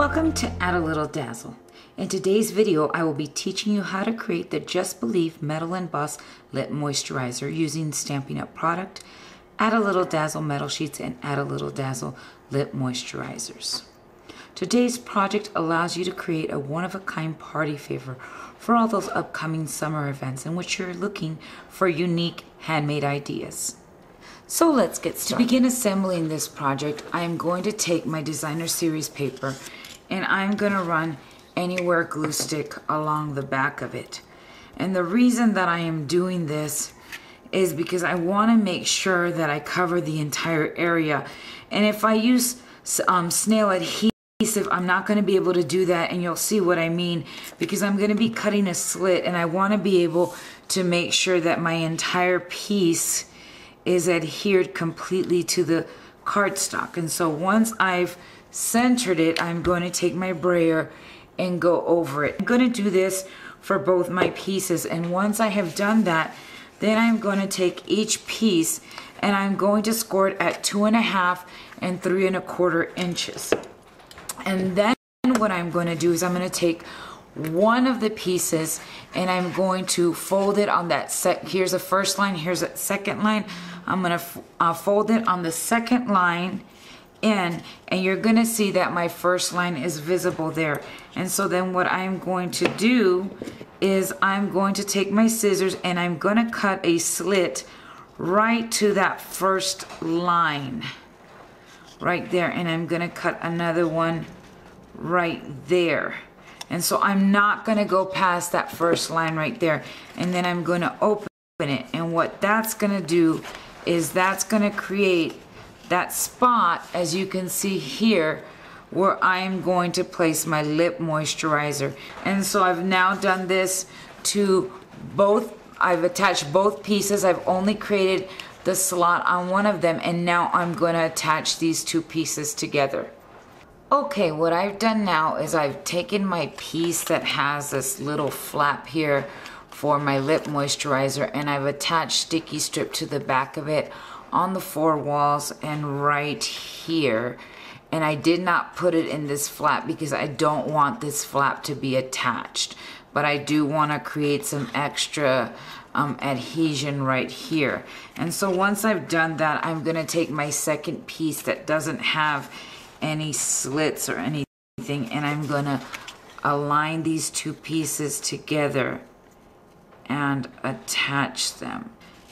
Welcome to Add a Little Dazzle. In today's video, I will be teaching you how to create the Just Believe Metal Embossed Lip Moisturizer using Stampin' Up! Product, Add a Little Dazzle metal sheets, and Add a Little Dazzle lip moisturizers. Today's project allows you to create a one-of-a-kind party favor for all those upcoming summer events in which you're looking for unique handmade ideas. So let's get started. To begin assembling this project, I am going to take my designer series paper and I'm going to run anywhere glue stick along the back of it. And the reason that I am doing this is because I want to make sure that I cover the entire area. And if I use snail adhesive, I'm not going to be able to do that, and you'll see what I mean, because I'm going to be cutting a slit and I want to be able to make sure that my entire piece is adhered completely to the cardstock. And so once I've centered it, I'm going to take my brayer and go over it. I'm going to do this for both my pieces, and once I have done that, then I'm going to take each piece and I'm going to score it at 2.5 and 3 1/4 inches. And then what I'm going to do is I'm going to take one of the pieces and I'm going to fold it on that here's the first line, here's the second line. I'm going to fold it on the second line in, and you're going to see that my first line is visible there. And so then what I'm going to do is I'm going to take my scissors and I'm going to cut a slit right to that first line right there, and I'm going to cut another one right there. And so I'm not going to go past that first line right there, and then I'm going to open it, and what that's going to do is that's going to create that spot, as you can see here, where I'm going to place my lip moisturizer. And so I've now done this to both, I've attached both pieces. I've only created the slot on one of them, and now I'm going to attach these two pieces together. Okay, what I've done now is I've taken my piece that has this little flap here for my lip moisturizer, and I've attached sticky strip to the back of it on the 4 walls and right here. And I did not put it in this flap because I don't want this flap to be attached, but I do want to create some extra adhesion right here. And so once I've done that, I'm going to take my second piece that doesn't have any slits or anything, and I'm going to align these two pieces together and attach them.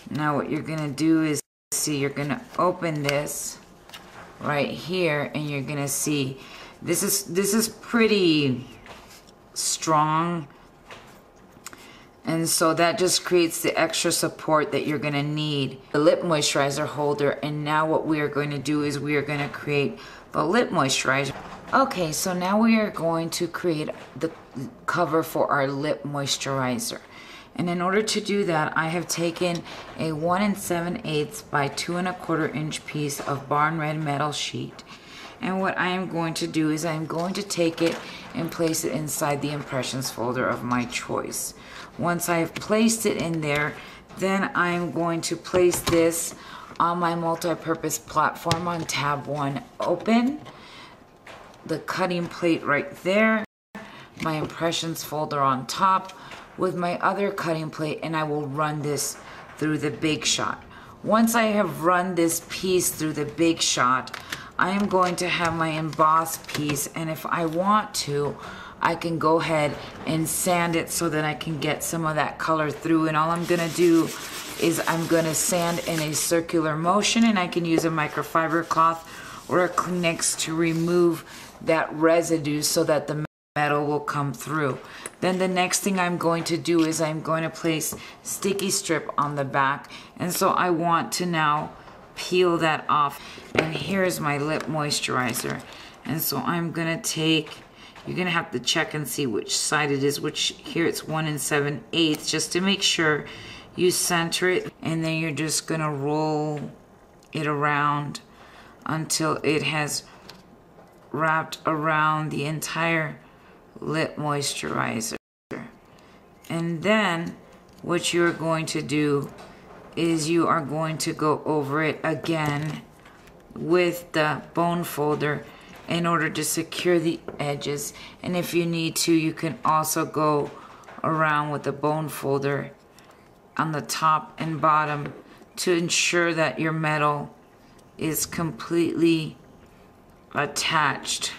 Now what you're going to do is, see, you're going to open this right here, and you're going to see this is pretty strong, and so that just creates the extra support that you're going to need. The lip moisturizer holder, and now what we are going to do is we are going to create the lip moisturizer. Okay, so now we are going to create the cover for our lip moisturizer. And in order to do that, I have taken a 1 7/8 by 2 1/4 inch piece of Barn Red metal sheet. And what I am going to do is I'm going to take it and place it inside the impressions folder of my choice. Once I've placed it in there, then I'm going to place this on my multi-purpose platform on tab 1 open, the cutting plate right there, my impressions folder on top with my other cutting plate, and I will run this through the Big Shot. Once I have run this piece through the Big Shot, I am going to have my embossed piece, and if I want to, I can go ahead and sand it so that I can get some of that color through. And all I'm going to do is I'm going to sand in a circular motion, and I can use a microfiber cloth or a Kleenex to remove that residue so that the metal will come through. Then the next thing I'm going to do is I'm going to place sticky strip on the back, and so I want to now peel that off. And here's my lip moisturizer, and so I'm going to take, you're going to have to check and see which side it is, which here it's 1 7/8 just to make sure you center it, and then you're just going to roll it around until it has wrapped around the entire lip moisturizer. And then what you're going to do is you are going to go over it again with the bone folder, in order to secure the edges. And if you need to, you can also go around with the bone folder on the top and bottom to ensure that your metal is completely attached.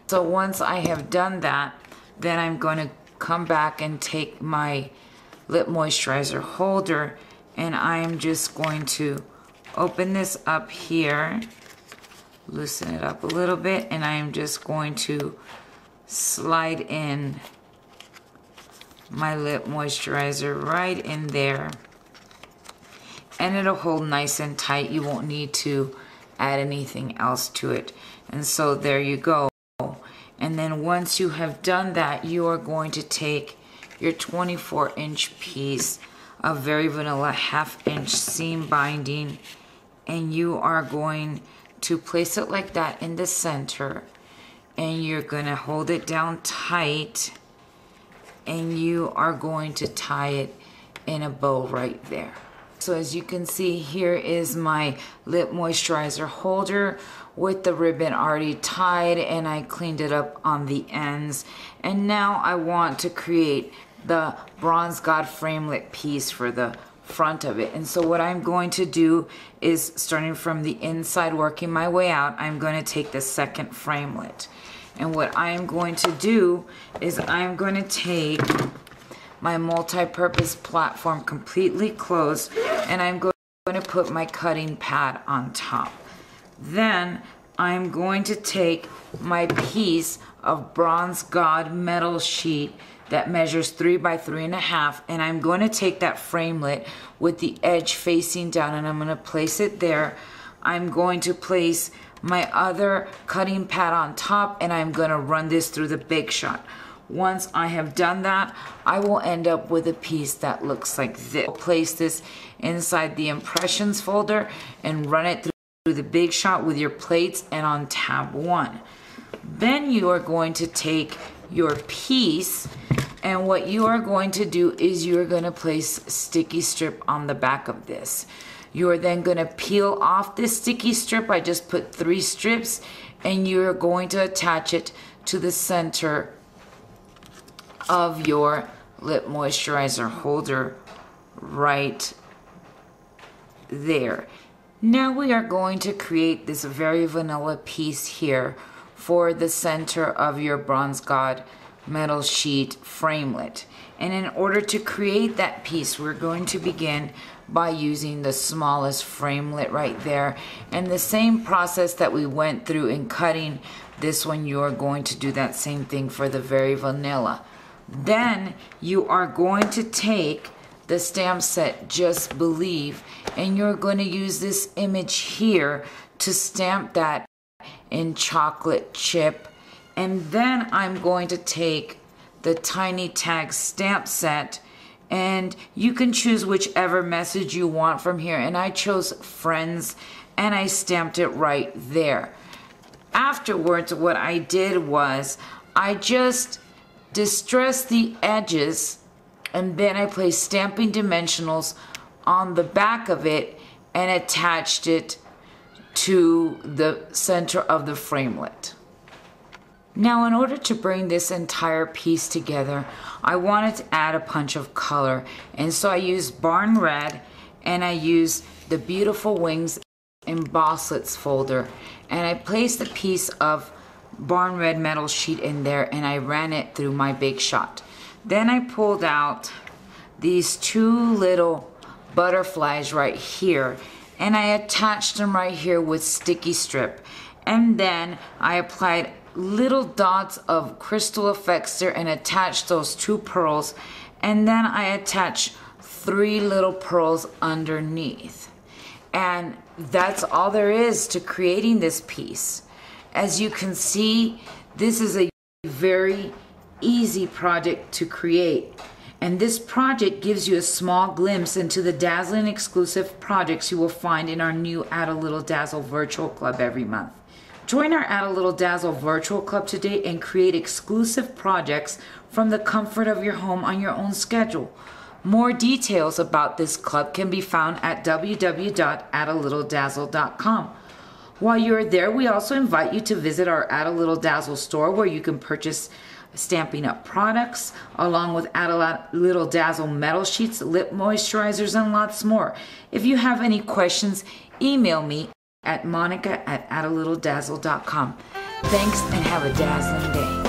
So once I have done that, then I'm going to come back and take my lip moisturizer holder, and I'm just going to open this up here, loosen it up a little bit, and I am just going to slide in my lip moisturizer right in there, and it'll hold nice and tight. You won't need to add anything else to it. And so there you go. And then once you have done that, you are going to take your 24-inch piece of Very Vanilla 1/2-inch seam binding, and you are going to place it like that in the center, and you're going to hold it down tight, and you are going to tie it in a bow right there. So as you can see, here is my lip moisturizer holder with the ribbon already tied, and I cleaned it up on the ends. And now I want to create the Bronze God framelit piece for the front of it. And so what I'm going to do is, starting from the inside, working my way out, I'm going to take the second framelit. And what I am going to do is I'm going to take my multi-purpose platform completely closed, and I'm going to put my cutting pad on top. Then I'm going to take my piece of Bronze God metal sheet that measures 3 by 3.5, and I'm going to take that framelit with the edge facing down, and I'm going to place it there. I'm going to place my other cutting pad on top, and I'm going to run this through the Big Shot. Once I have done that, I will end up with a piece that looks like this. I'll place this inside the impressions folder and run it through the Big Shot with your plates and on tab 1. Then you are going to take your piece, and what you are going to do is you are going to place sticky strip on the back of this. You are then going to peel off this sticky strip. I just put 3 strips, and you are going to attach it to the center of your lip moisturizer holder right there. Now we are going to create this Very Vanilla piece here for the center of your Bronze God metal sheet framelit. And in order to create that piece, we're going to begin by using the smallest framelit right there. And the same process that we went through in cutting this one, you are going to do that same thing for the Very Vanilla. Then you are going to take the stamp set Just Believe, and you're going to use this image here to stamp that in chocolate chip. And then I'm going to take the Tiny Tag stamp set, and you can choose whichever message you want from here, and I chose Friends, and I stamped it right there. Afterwards, what I did was I just distressed the edges, and then I placed stamping dimensionals on the back of it and attached it to the center of the framelit. Now, in order to bring this entire piece together, I wanted to add a punch of color, and so I used Barn Red, and I used the Beautiful Wings Embossed folder, and I placed a piece of Barn Red metal sheet in there, and I ran it through my Big Shot. Then I pulled out these 2 little butterflies right here, and I attached them right here with sticky strip, and then I applied little dots of crystal effects there and attached those 2 pearls, and then I attached 3 little pearls underneath. And that's all there is to creating this piece. As you can see, this is a very easy project to create, and this project gives you a small glimpse into the dazzling exclusive projects you will find in our new Add a Little Dazzle virtual club every month. Join our Add a Little Dazzle virtual club today and create exclusive projects from the comfort of your home on your own schedule. More details about this club can be found at www.addalittledazzle.com. While you're there, we also invite you to visit our Add a Little Dazzle store where you can purchase Stampin' Up! Products, along with Add a Little Dazzle metal sheets, lip moisturizers, and lots more. If you have any questions, email me at monica@addalittledazzle.com. Thanks and have a dazzling day.